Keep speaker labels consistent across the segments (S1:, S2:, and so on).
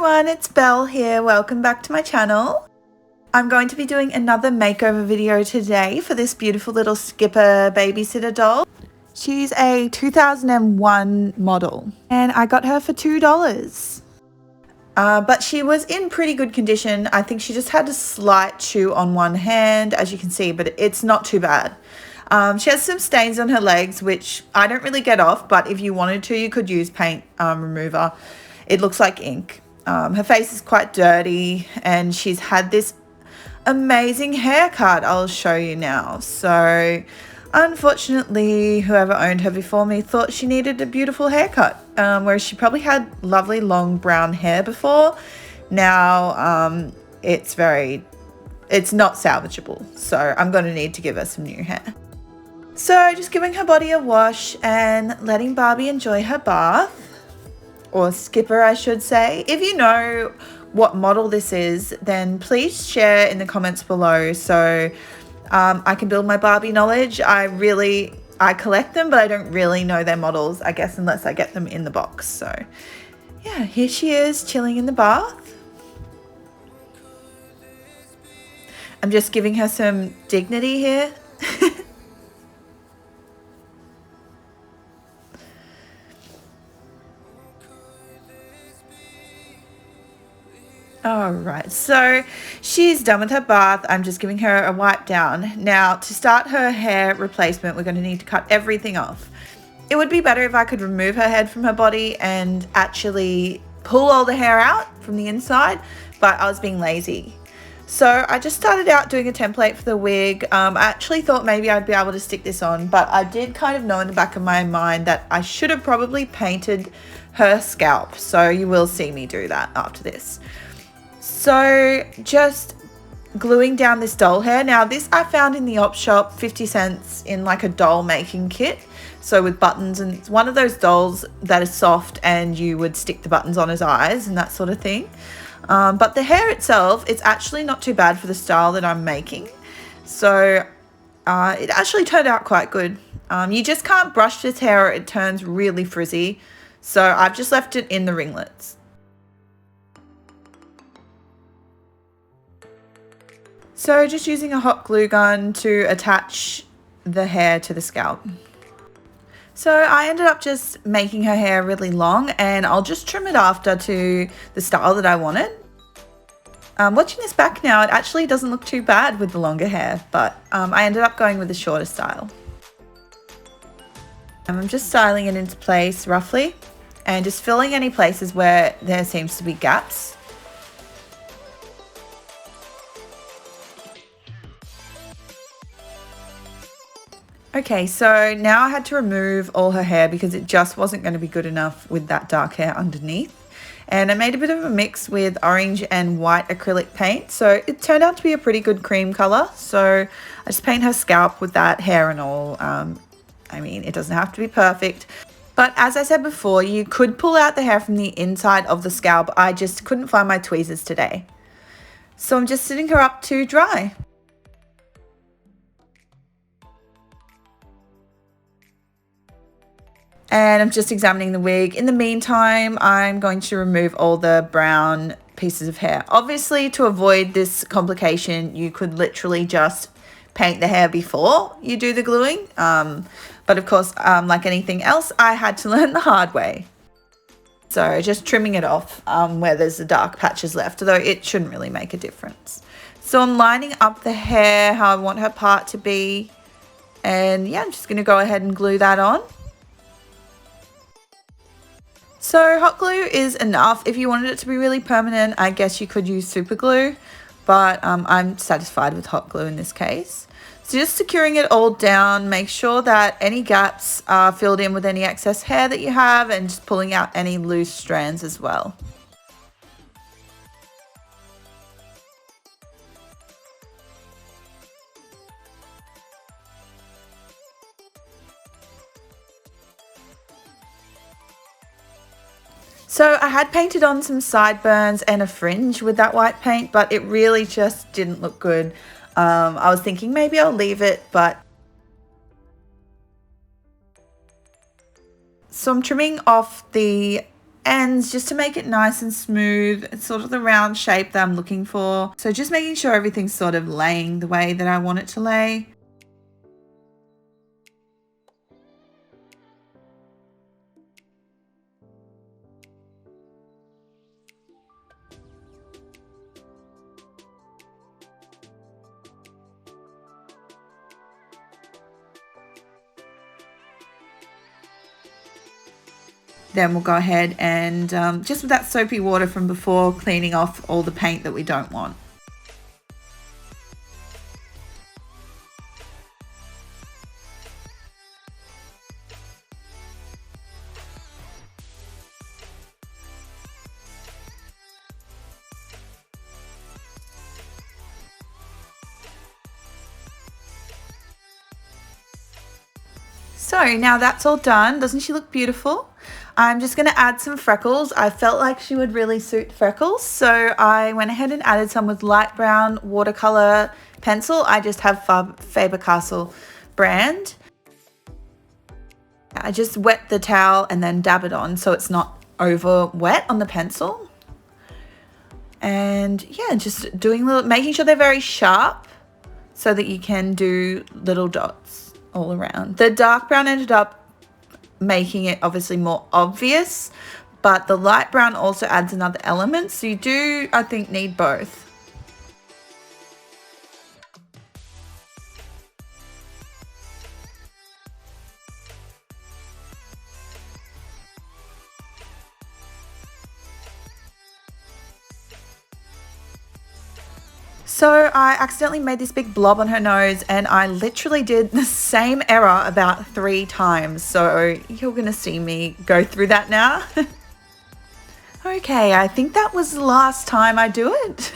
S1: everyone, it's Belle here. Welcome back to my channel. I'm going to be doing another makeover video today for this beautiful little Skipper Babysitter doll. She's a 2001 model and I got her for $2. But she was in pretty good condition. I think she just had a slight chew on one hand, as you can see, but it's not too bad. She has some stains on her legs, which I don't really get off, but if you wanted to, you could use paint remover. It looks like ink. Her face is quite dirty and she's had this amazing haircut I'll show you now. So unfortunately, whoever owned her before me thought she needed a beautiful haircut, whereas she probably had lovely long brown hair before. Now it's not salvageable, so I'm going to need to give her some new hair. So just giving her body a wash and letting Barbie enjoy her bath. Or Skipper, I should say. If you know what model this is, then please share in the comments below so I can build my Barbie knowledge. I collect them, but I don't really know their models, I guess, unless I get them in the box. So yeah, here she is chilling in the bath. I'm just giving her some dignity here. Alright, so she's done with her bath. I'm just giving her a wipe down. Now, to start her hair replacement, we're going to need to cut everything off. It would be better if I could remove her head from her body and actually pull all the hair out from the inside, but I was being lazy. So I just started out doing a template for the wig. I actually thought maybe I'd be able to stick this on, but I did kind of know in the back of my mind that I should have probably painted her scalp. So you will see me do that after this. So just gluing down this doll hair. Now this I found in the op shop, 50 cents in like a doll making kit. So with buttons, and it's one of those dolls that is soft and you would stick the buttons on his eyes and that sort of thing. But the hair itself, it's actually not too bad for the style that I'm making. So it actually turned out quite good. You just can't brush this hair or it turns really frizzy. So I've just left it in the ringlets. So just using a hot glue gun to attach the hair to the scalp. So I ended up just making her hair really long and I'll just trim it after to the style that I wanted. Watching this back now, it actually doesn't look too bad with the longer hair, but I ended up going with the shorter style. I'm just styling it into place roughly and just filling any places where there seems to be gaps. Okay, so now I had to remove all her hair because it just wasn't going to be good enough with that dark hair underneath. And I made a bit of a mix with orange and white acrylic paint. So it turned out to be a pretty good cream color. So I just paint her scalp with that hair and all. I mean, it doesn't have to be perfect. But as I said before, you could pull out the hair from the inside of the scalp. I just couldn't find my tweezers today. So I'm just sitting her up to dry. And I'm just examining the wig. In the meantime, I'm going to remove all the brown pieces of hair. Obviously, to avoid this complication, you could literally just paint the hair before you do the gluing. But of course, like anything else, I had to learn the hard way. So just trimming it off where there's the dark patches left, although it shouldn't really make a difference. So I'm lining up the hair how I want her part to be. And yeah, I'm just going to go ahead and glue that on. So hot glue is enough. If you wanted it to be really permanent, I guess you could use super glue, but I'm satisfied with hot glue in this case. So just securing it all down, make sure that any gaps are filled in with any excess hair that you have and just pulling out any loose strands as well. So I had painted on some sideburns and a fringe with that white paint, but it really just didn't look good. I was thinking maybe I'll leave it, but... So I'm trimming off the ends just to make it nice and smooth. It's sort of the round shape that I'm looking for. So just making sure everything's sort of laying the way that I want it to lay. Then we'll go ahead and just with that soapy water from before, cleaning off all the paint that we don't want. So now that's all done. Doesn't she look beautiful? I'm just going to add some Freckles. I felt like she would really suit Freckles, so I went ahead and added some with light brown watercolor pencil. I just have Faber-Castell brand. I just wet the towel and then dab it on so it's not over wet on the pencil. And yeah, just doing making sure they're very sharp so that you can do little dots all around. The dark brown ended up making it obviously more obvious, but the light brown also adds another element, so you do, I think, need both. So I accidentally made this big blob on her nose, and I literally did the same error about 3 times. So you're going to see me go through that now. Okay, I think that was the last time I do it.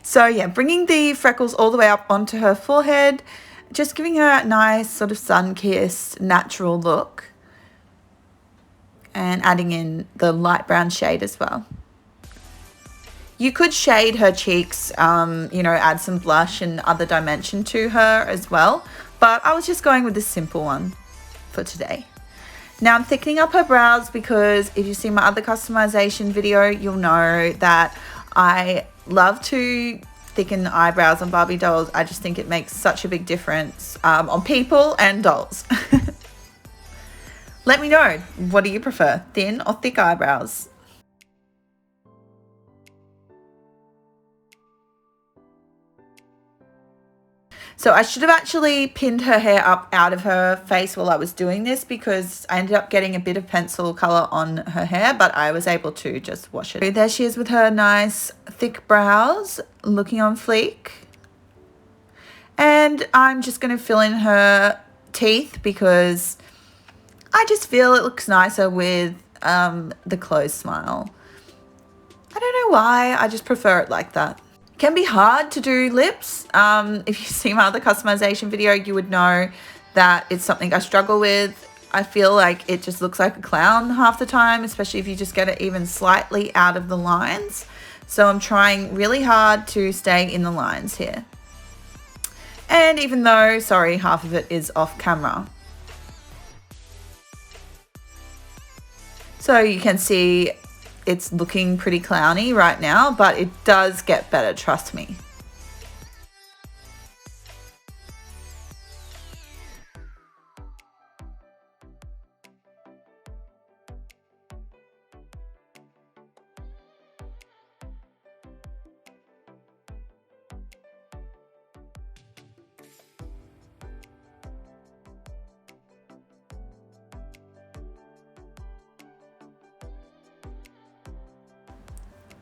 S1: So yeah, bringing the freckles all the way up onto her forehead, just giving her a nice sort of sun-kissed natural look. And adding in the light brown shade as well. You could shade her cheeks, you know, add some blush and other dimension to her as well. But I was just going with the simple one for today. Now I'm thickening up her brows because if you see my other customization video, you'll know that I love to thicken eyebrows on Barbie dolls. I just think it makes such a big difference on people and dolls. Let me know, what do you prefer, thin or thick eyebrows? So I should have actually pinned her hair up out of her face while I was doing this because I ended up getting a bit of pencil color on her hair, but I was able to just wash it. There she is with her nice thick brows looking on fleek. And I'm just going to fill in her teeth because I just feel it looks nicer with the closed smile. I don't know why, I just prefer it like that. Can be hard to do lips. If you see my other customization video, you would know that it's something I struggle with. I feel like it just looks like a clown half the time, especially if you just get it even slightly out of the lines. So I'm trying really hard to stay in the lines here. And even though, sorry, half of it is off camera. So you can see it's looking pretty clowny right now, but it does get better, trust me.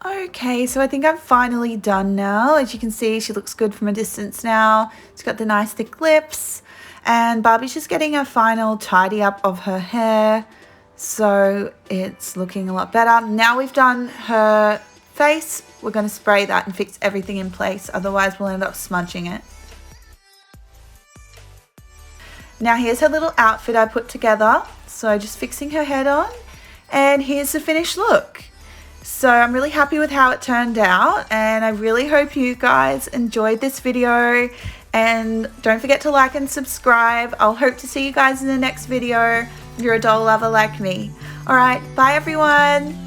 S1: Okay, so I think I'm finally done now. As you can see, she looks good from a distance now. She's got the nice thick lips, and Barbie's just getting a final tidy up of her hair, so it's looking a lot better. Now we've done her face, we're going to spray that and fix everything in place, otherwise we'll end up smudging it. Now here's her little outfit I put together, so just fixing her head on, and here's the finished look. So I'm really happy with how it turned out, and I really hope you guys enjoyed this video, and don't forget to like and subscribe. I'll hope to see you guys in the next video if you're a doll lover like me. Alright, bye everyone!